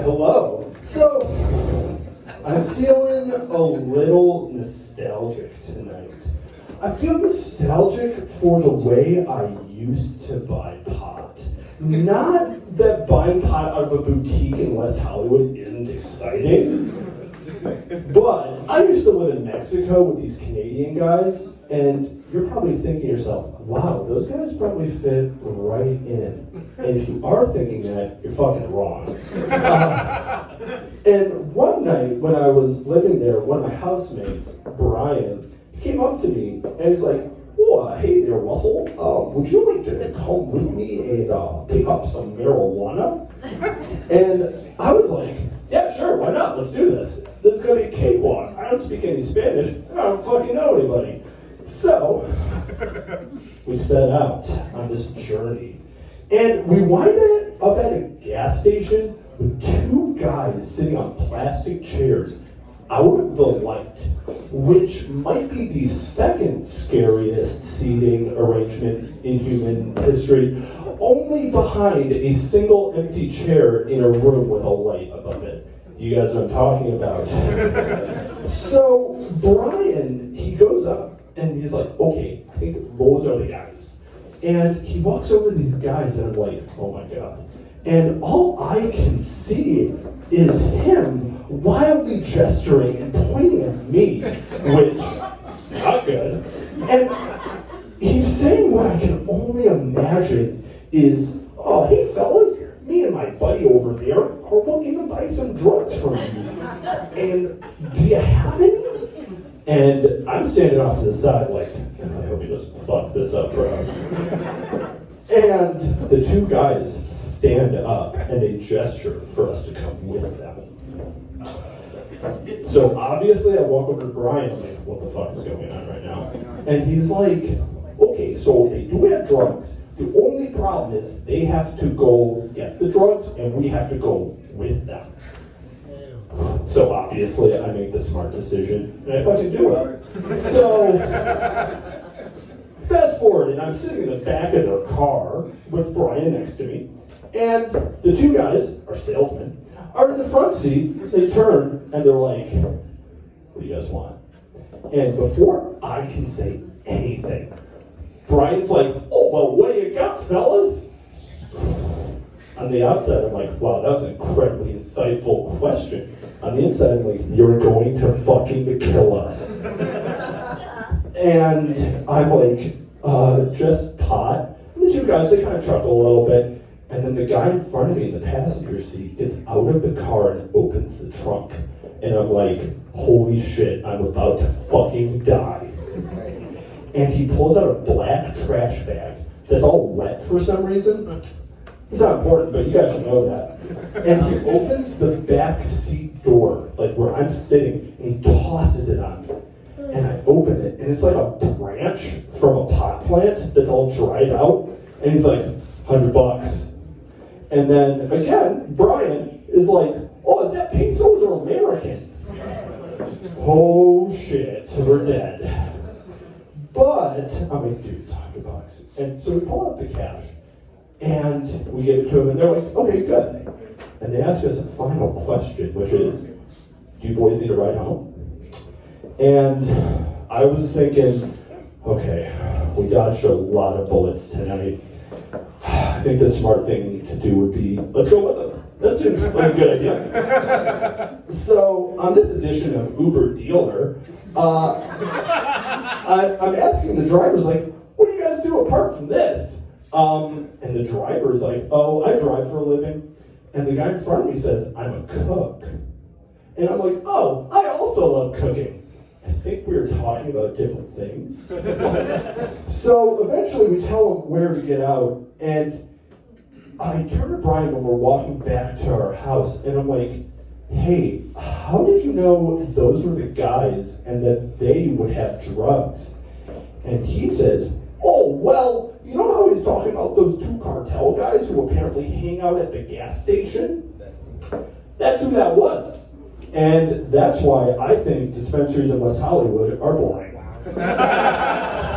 Hello. So, I'm feeling a little nostalgic tonight. I feel nostalgic for the way I used to buy pot. Not that buying pot out of a boutique in West Hollywood isn't exciting, but I used to live in Mexico with these Canadian guys, and you're probably thinking to yourself, wow, those guys probably fit right in. And if you are thinking that, you're fucking wrong. And one night when I was living there, one of my housemates, Brian, he came up to me and he's like, oh, hey there, Russell. Would you like to come with me and pick up some marijuana? And I was like, yeah, sure, why not? Let's do this. This is going to be a cakewalk. I don't speak any Spanish. I don't fucking know anybody. So, we set out on this journey. And we wind up at a gas station with two guys sitting on plastic chairs out of the light, which might be the second scariest seating arrangement in human history, only behind a single empty chair in a room with a light above it. You guys know what I'm talking about. So Brian, he goes up and he's like, okay, I think those are the guys. And he walks over to these guys and I'm like, oh my God. And all I can see is him wildly gesturing and pointing at me, which, not good. And he's saying what I can only imagine is, oh, hey fellas, me and my buddy over there are looking to buy some drugs from you. And do you have any? And I'm standing off to the side like, I hope he doesn't fuck this up for us. And the two guys stand up and they gesture for us to come with them. So obviously I walk over to Brian, I'm like, what the fuck is going on right now? And he's like, okay, so they do have drugs. The only problem is they have to go get the drugs and we have to go with them. So obviously I make the smart decision and I fucking do it. So fast forward and I'm sitting in the back of their car with Brian next to me, and the two guys, our salesmen, are in the front seat. They turn and they're like, what do you guys want? And before I can say anything, Brian's like, oh, well, what do you got, fellas? On the outside, I'm like, wow, that was an incredibly insightful question. On the inside, I'm like, you're going to fucking kill us. And I'm like, just pot. And the two guys, they kind of chuckle a little bit. And then the guy in front of me in the passenger seat gets out of the car and opens the trunk. And I'm like, holy shit, I'm about to fucking die. And he pulls out a black trash bag that's all wet for some reason. It's not important, but you guys should know that. And he opens the back seat door, like where I'm sitting, and he tosses it on me. And I open it, and it's like a branch from a pot plant that's all dried out. And he's like, $100. And then again, Brian is like, oh, is that pesos or American? Oh shit, we're dead. But I'm like, dude, it's $100. And so we pull out the cash and we give it to them, and they're like, okay, good. And they ask us a final question, which is, do you boys need a ride home? And I was thinking, okay, we dodged a lot of bullets tonight. I think the smart thing to do would be, let's go with them. That seems like a good idea. So on this edition of Uber Dealer, I'm asking the drivers, like, what do you guys do apart from this? And the driver's like, oh, I drive for a living. And the guy in front of me says, I'm a cook. And I'm like, oh, I also love cooking. I think we were talking about different things. So eventually we tell him where to get out, and I turn to Brian when we're walking back to our house, and I'm like, hey, how did you know those were the guys and that they would have drugs? And he says, oh, well, you know how he's talking about those two cartel guys who apparently hang out at the gas station? That's who that was. And that's why I think dispensaries in West Hollywood are boring.